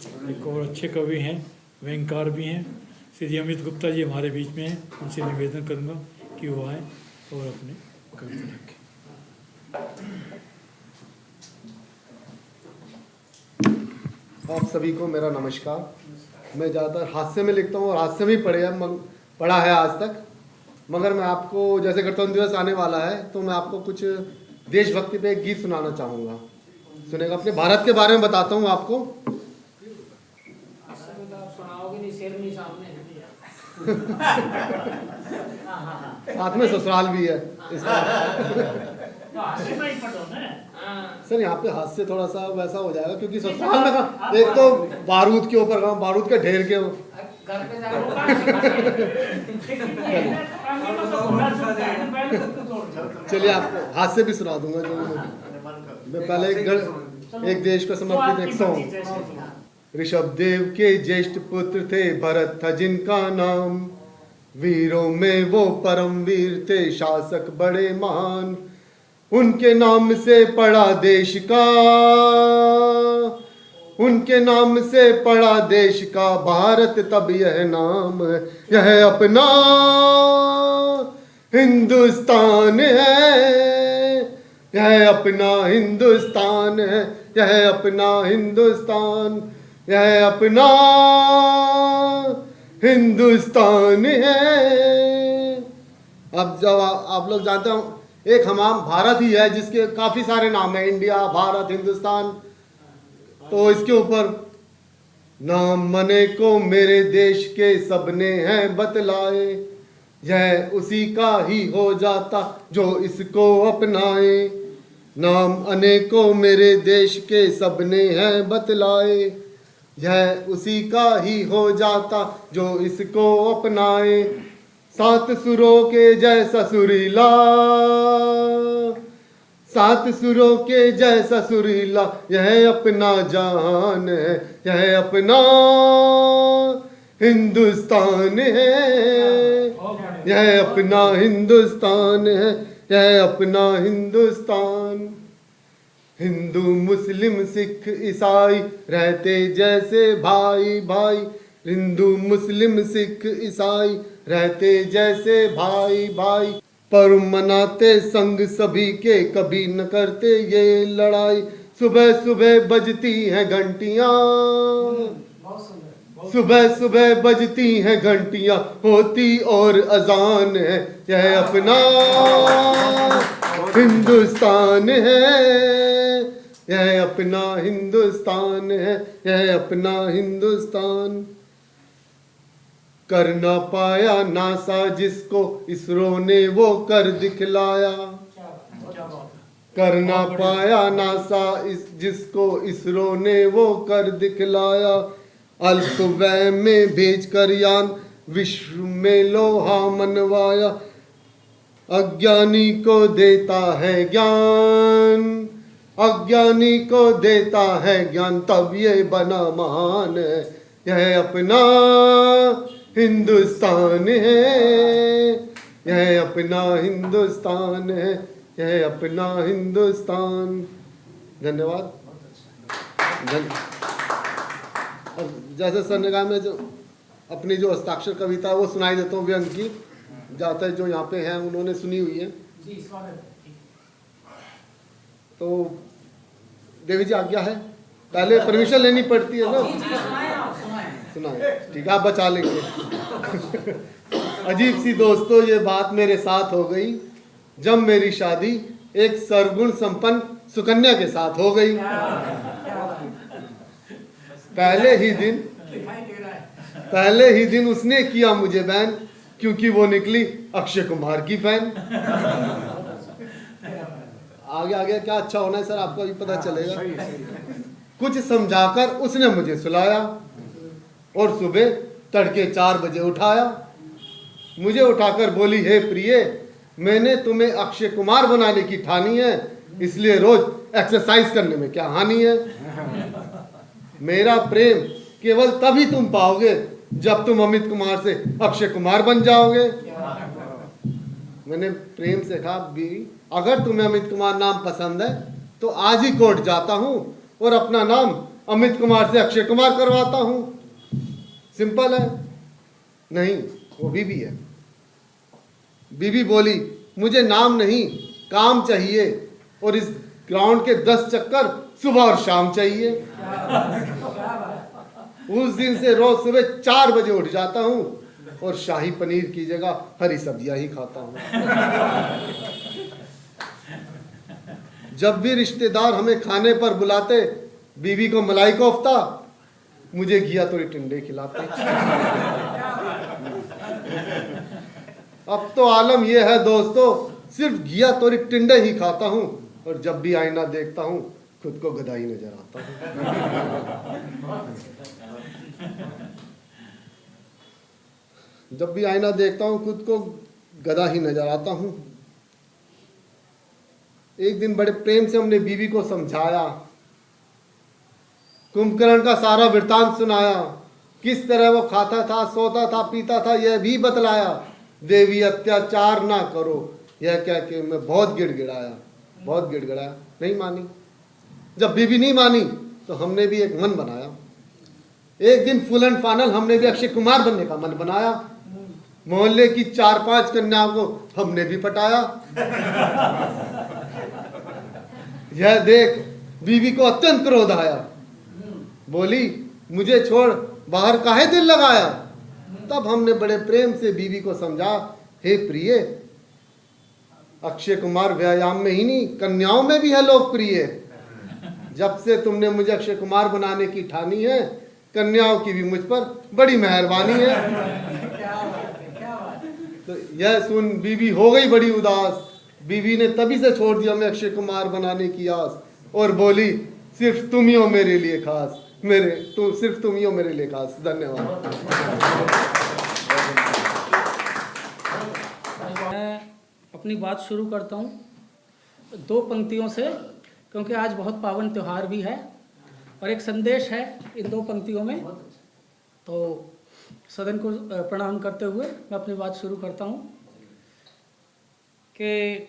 एक और अच्छे कवि हैं, व्यंगकार भी हैं, श्री अमित गुप्ता जी हमारे बीच में हैं। उनसे निवेदन करूंगा कि वो आए और अपने कविता रखें। आप सभी को मेरा नमस्कार। मैं ज़्यादातर हास्य में लिखता हूँ और हास्य में ही पढ़ा है आज तक, मगर मैं आपको जैसे गणतंत्र दिवस आने वाला है तो मैं आपको कुछ देशभक्ति पे एक गीत सुनाना चाहूँगा। सुनेगा? अपने भारत के बारे में बताता हूँ आपको। साथ में ससुराल भी है सर, यहाँ पे हास्य थोड़ा सा वैसा हो जाएगा क्योंकि ससुराल में एक तो बारूद के ऊपर बारूद के ढेर के चलिए आपको हास्य भी सुना दूंगा। जो मैं पहले एक देश को समर्पित एक सॉन्ग। ऋषभदेव के ज्येष्ठ पुत्र थे भरत था जिनका नाम, वीरों में वो परम वीर थे, शासक बड़े महान। उनके नाम से पड़ा देश का, उनके नाम से पड़ा देश का भारत, तब यह नाम है, यह अपना हिंदुस्तान है, यह अपना हिंदुस्तान है, यह अपना हिंदुस्तान, यह अपना हिंदुस्तान है। अब जब आप लोग जानते हो एक हमारा भारत ही है जिसके काफी सारे नाम है, इंडिया, भारत, हिंदुस्तान। तो इसके ऊपर नाम मने को मेरे देश के सबने हैं बतलाए, यह उसी का ही हो जाता जो इसको अपनाए। नाम अनेकों मेरे देश के सबने हैं बतलाए, यह उसी का ही हो जाता जो इसको अपनाए। सात सुरों के जैसा सुरीला, सात सुरों के जैसा सुरीला, यह अपना जान है, यह अपना हिंदुस्तान है, यह अपना हिंदुस्तान है, यह अपना हिंदुस्तान। हिंदू मुस्लिम सिख ईसाई रहते जैसे भाई भाई, हिंदू मुस्लिम सिख ईसाई रहते जैसे भाई भाई। पर्व मनाते संग सभी के, कभी न करते ये लड़ाई। सुबह सुबह बजती हैं घंटियां, सुबह सुबह बजती हैं घंटियां, होती और अजान है, यह अपना हिंदुस्तान है, यह अपना हिंदुस्तान है, यह अपना हिंदुस्तान। कर ना पाया नासा जिसको इसरो ने वो कर दिखलाया, कर ना पाया नासा जिसको इसरो ने वो कर दिखलाया। अल्प व्यय में भेजकर यान विश्व में लोहा मनवाया, अज्ञानी को देता है ज्ञान, अज्ञानी को देता है ज्ञान, तब ये बना महान है, यह अपना हिंदुस्तान है, यह अपना हिंदुस्तान है, यह अपना हिंदुस्तान। धन्यवाद। अब जैसे सर ने कहा, मैं जो अपनी जो हस्ताक्षर कविता है वो सुनाई देता हूँ व्यंग की, ज़्यादातर जो यहाँ पे हैं उन्होंने सुनी हुई है। तो देवी जी आज्ञा है, पहले परमिशन लेनी पड़ती है ना। सुनाए, ठीक है, आप बचा लेंगे। अजीब सी दोस्तों ये बात मेरे साथ हो गई, जब मेरी शादी एक सर्वगुण संपन्न सुकन्या के साथ हो गई। पहले ही दिन उसने किया मुझे बैन, क्योंकि वो निकली अक्षय कुमार की फैन। आगे आगे क्या अच्छा होना है सर, आपको भी पता चलेगा। कुछ समझाकर उसने मुझे सुलाया और सुबह तड़के 4 बजे उठाया। मुझे उठाकर बोली, हे प्रिय, मैंने तुम्हें अक्षय कुमार बनाने की ठानी है, इसलिए रोज एक्सरसाइज करने में क्या हानि है। मेरा प्रेम केवल तभी तुम पाओगे जब तुम अमित कुमार से अक्षय कुमार बन जाओगे। मैंने प्रेम से कहा, बीवी अगर तुम्हें अमित कुमार नाम पसंद है तो आज ही कोर्ट जाता हूँ और अपना नाम अमित कुमार से अक्षय कुमार करवाता हूं। सिंपल है। नहीं, वो बीबी है। बीबी बोली, मुझे नाम नहीं काम चाहिए, और इस ग्राउंड के 10 चक्कर सुबह और शाम चाहिए। उस दिन से रोज सुबह 4 बजे उठ जाता हूं और शाही पनीर की जगह हरी सब्जियां ही खाता हूं। जब भी रिश्तेदार हमें खाने पर बुलाते, बीवी को मलाई कोफ्ता, मुझे घिया तोरी टिंडे खिलाते। अब तो आलम यह है दोस्तों, सिर्फ घिया तोरी टिंडे ही खाता हूं, और जब भी आईना देखता हूं खुद को गधा ही नजर आता हूं। जब भी आईना देखता हूं खुद को गधा ही नजर आता हूं। एक दिन बड़े प्रेम से हमने बीवी को समझाया, कुंभकर्ण का सारा वृतांत सुनाया, किस तरह वो खाता था, सोता था, पीता था, यह भी बतलाया। देवी अत्याचार ना करो, यह कह के मैं बहुत गिड़गिड़ाया, बहुत गिड़गिड़ाया, नहीं मानी। जब बीवी नहीं मानी तो हमने भी एक मन बनाया। एक दिन फुल एंड फाइनल हमने भी अक्षय कुमार बनने का मन बनाया। मोहल्ले की 4-5 कन्याओं को हमने भी पटाया। यह देख बीवी को अत्यंत क्रोध आया। बोली, मुझे छोड़ बाहर काहे दिल लगाया। तब हमने बड़े प्रेम से बीवी को समझा, हे प्रिय, अक्षय कुमार व्यायाम में ही नहीं कन्याओं में भी है लोकप्रिय। जब से तुमने मुझे अक्षय कुमार बनाने की ठानी है, कन्याओं की भी मुझ पर बड़ी मेहरबानी है। तो यह सुन बीवी हो गई बड़ी उदास। बीवी ने तभी से छोड़ दिया मैं अक्षय कुमार बनाने की आस, और बोली, सिर्फ तुम ही हो मेरे लिए खास, सिर्फ तुम ही हो मेरे लिए खास। धन्यवाद। मैं अपनी बात शुरू करता हूँ 2 पंक्तियों से, क्योंकि आज बहुत पावन त्यौहार भी है और एक संदेश है इन 2 पंक्तियों में। तो सदन को प्रणाम करते हुए मैं अपनी बात शुरू करता हूँ कि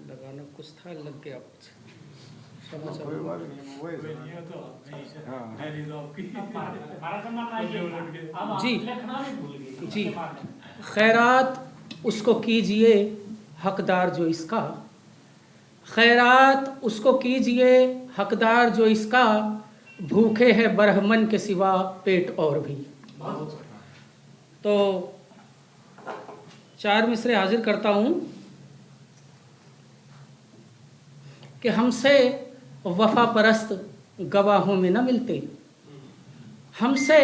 लगाना कुछ था, लग गया कुछ। जी जी, खैरात उसको कीजिए हकदार जो इसका, खैरात उसको कीजिए हकदार जो इसका, भूखे है ब्रह्मन के सिवा पेट और भी। तो 4 मिसरे हाजिर करता हूँ कि हमसे वफा परस्त गवाहों में न मिलते, हमसे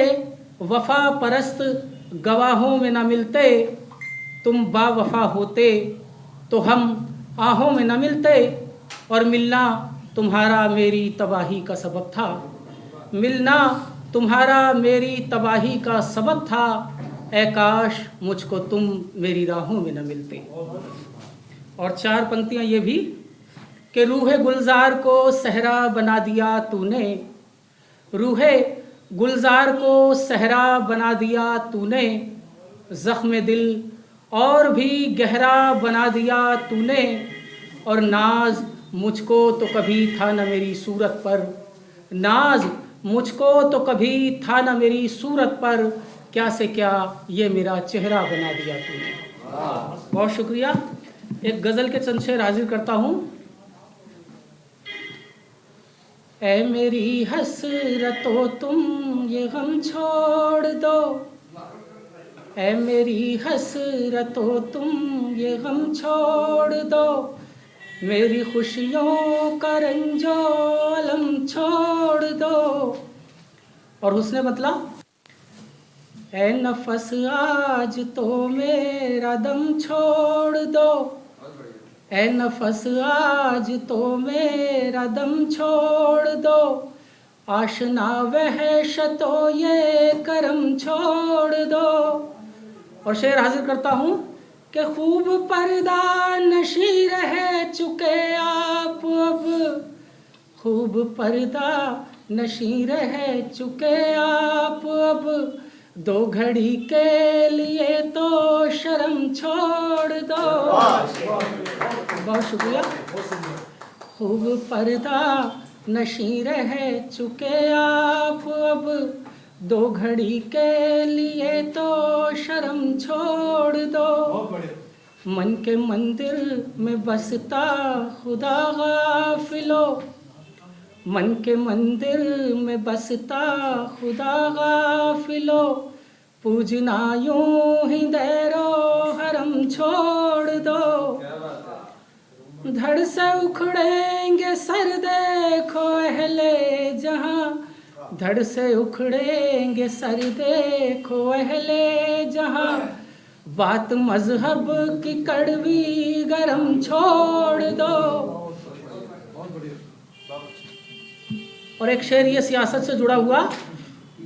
वफा परस्त गवाहों में न मिलते, तुम बावफा होते तो हम आहों में न मिलते, और मिलना तुम्हारा मेरी तबाही का सबब था, मिलना तुम्हारा मेरी तबाही का सबब था, ऐ काश मुझको तुम मेरी राहों में न मिलते। और 4 पंक्तियाँ ये भी कि रूहे गुलजार को सहरा बना दिया तूने, रूहे गुलजार को सहरा बना दिया तूने, ज़ख्म दिल और भी गहरा बना दिया तूने, और नाज मुझको तो कभी था न मेरी सूरत पर, नाज मुझको तो कभी था न मेरी सूरत पर, क्या से क्या ये मेरा चेहरा बना दिया तूने। बहुत शुक्रिया। एक गज़ल के चंद शेर हाजिर करता हूँ। ऐ मेरी हसरतो तुम ये गम छोड़ दो, ऐ मेरी हसरतो तुम ये गम छोड़ दो, मेरी खुशियों का रंजो अलम छोड़ दो। और उसने मतलब, ऐ नफस आज तो मेरा दम छोड़ दो, ऐ नफस आज तो मेरा दम छोड़ दो, आशना वहशतो ये करम छोड़ दो। और शेर हाजिर करता हूँ कि खूब पर्दा नशी रह चुके आप अब, खूब पर्दा नशी रह चुके आप अब 2 घड़ी के लिए तो शर्म छोड़ दो। बहुत शुक्रिया। खूब पर्दा नशी रह चुके आप अब 2 घड़ी के लिए तो शर्म छोड़ दो। मन के मंदिर में बसता खुदा गाफिलो, मन के मंदिर में बसता खुदा गाफिलो, पूजना यूं ही दैरो हरम छोड़ दो। धड़ से उखड़ेंगे सर देखो अहले जहां, धड़ से उखड़ेंगे सर देखो अहले जहां, बात मजहब की कड़वी गरम छोड़ दो। और एक शेर ये सियासत से जुड़ा हुआ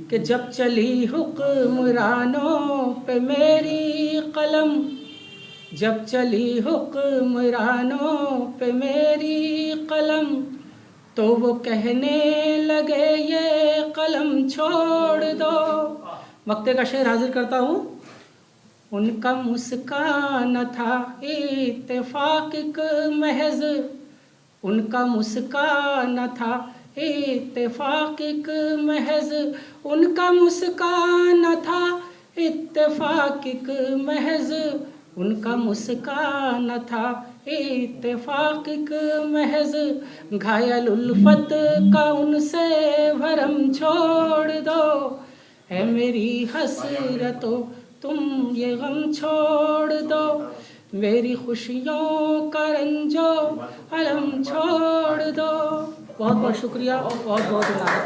कि जब चली हुक्मरानों पे मेरी कलम, जब चली हुक्मरानों पे मेरी कलम, तो वो कहने लगे ये कलम छोड़ दो। मक्ते का शेर हाजिर करता हूँ। उनका मुस्कान था इत्तेफाक महज, उनका मुस्कान था इत्तेफाक महज, उनका मुस्कान था इत्तेफाक महज, उनका मुस्कान था इत्तेफाक महज, घायल उल्फत का उनसे भरम छोड़ दो। है मेरी हसरतों तुम ये गम छोड़ दो, मेरी खुशियों का रंजो अलम छोड़ दो। बहुत बहुत शुक्रिया, बहुत बहुत धन्यवाद।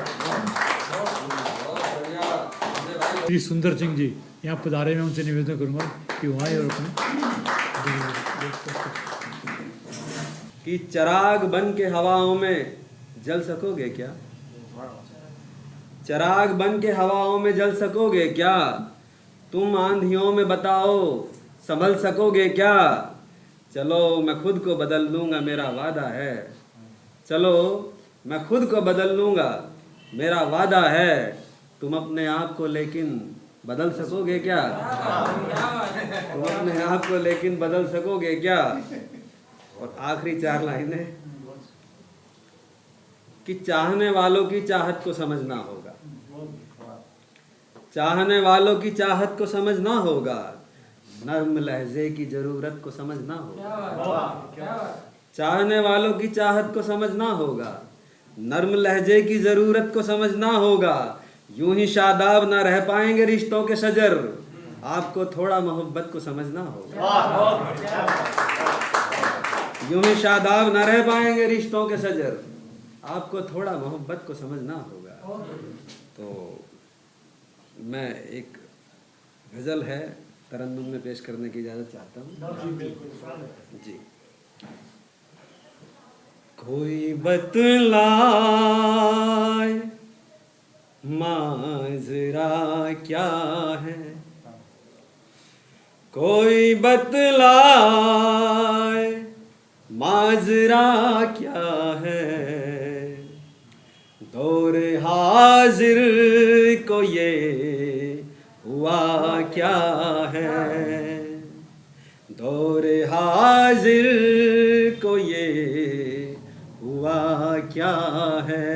श्री सुंदर सिंह जी यहाँ पधारे, मैं उनसे निवेदन करूँगा कि वो आए और अपने कि चिराग बन के हवाओं में जल सकोगे क्या, चिराग बन के हवाओं में जल सकोगे क्या, तुम आंधियों में बताओ संभल सकोगे क्या। चलो मैं खुद को बदल लूँगा मेरा वादा है, चलो मैं खुद को बदल लूँगा मेरा वादा है, तुम अपने आप को लेकिन बदल सकोगे क्या, तुम अपने आप को लेकिन बदल सकोगे क्या। और आखिरी 4 लाइनें कि चाहने वालों की चाहत को समझना होगा, चाहने वालों की चाहत को समझना होगा, नर्म लहजे की जरूरत को समझना होगा, चाहने वालों की चाहत को समझना होगा, नर्म लहजे की जरूरत को समझना होगा। यूं ही शादाब ना रह पाएंगे रिश्तों के शजर, आपको थोड़ा मोहब्बत को समझना होगा। यूं ही शादाब ना रह पाएंगे रिश्तों के शजर, आपको थोड़ा मोहब्बत को समझना होगा। तो मैं एक गज़ल है तरन्नुम में पेश करने की इजाज़त चाहता हूँ जी। कोई बतलाए माजरा क्या है, कोई बतलाए माजरा क्या है, दौर हाजिर को ये हुआ क्या है, दौर हाजिर को ये हुआ क्या है।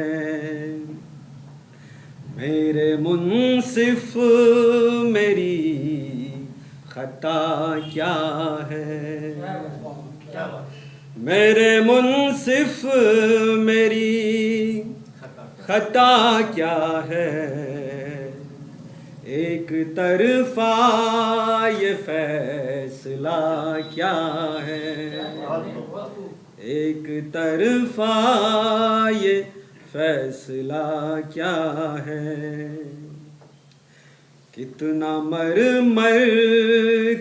मेरे मुंसिफ मेरी खता क्या है, मेरे मुंसिफ मेरी खता क्या है। एक तरफा ये फैसला क्या है, एक तरफा ये फैसला क्या है। कितना मर मर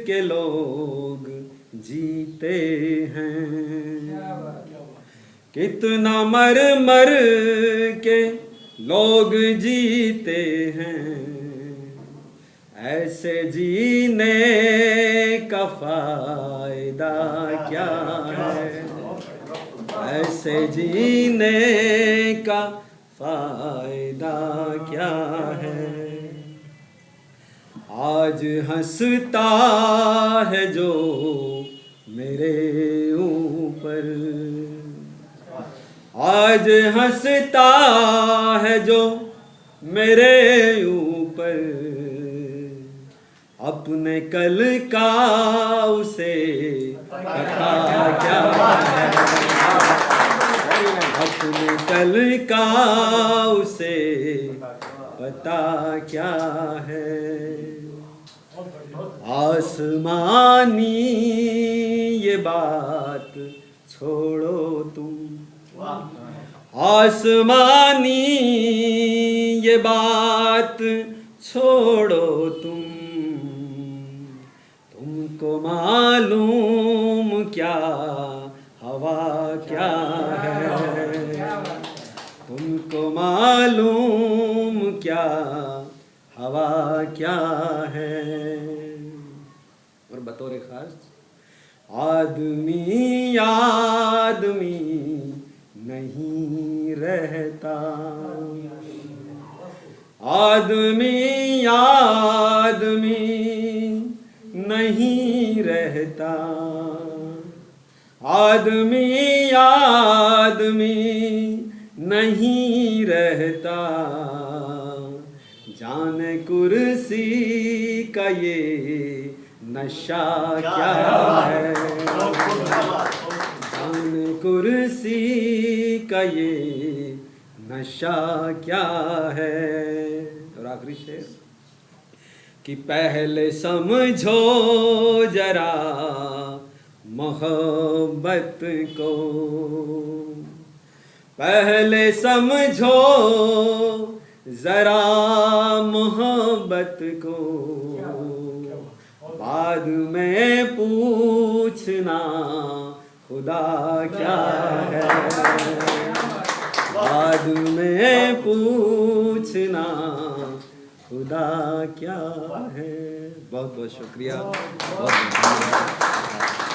के लोग जीते हैं, कितना मर मर के लोग जीते हैं, ऐसे जीने का फायदा क्या है, ऐसे जीने का फायदा क्या है। आज हंसता है जो मेरे ऊपर, आज हंसता है जो मेरे ऊपर, अपने कल का उसे पता क्या है। अपने कल का उसे पता क्या है। आसमानी ये बात छोड़ो तुम, आसमानी ये बात छोड़ो तुम, तुमको मालूम क्या हवा क्या है। तुमको मालूम क्या हवा क्या है। और बतौर खास, आदमी आदमी नहीं रहता, आदमी आदमी नहीं रहता, आदमी आदमी नहीं रहता। जाने कुर्सी का ये नशा क्या है। जाने कुर्सी का ये नशा क्या है। और आखिरी शेर कि पहले समझो जरा मोहब्बत को, पहले समझो जरा मोहब्बत को, बाद में पूछना खुदा क्या है। बाद में पूछना खुदा क्या है। बहुत बहुत शुक्रिया, बहुत धन्यवाद।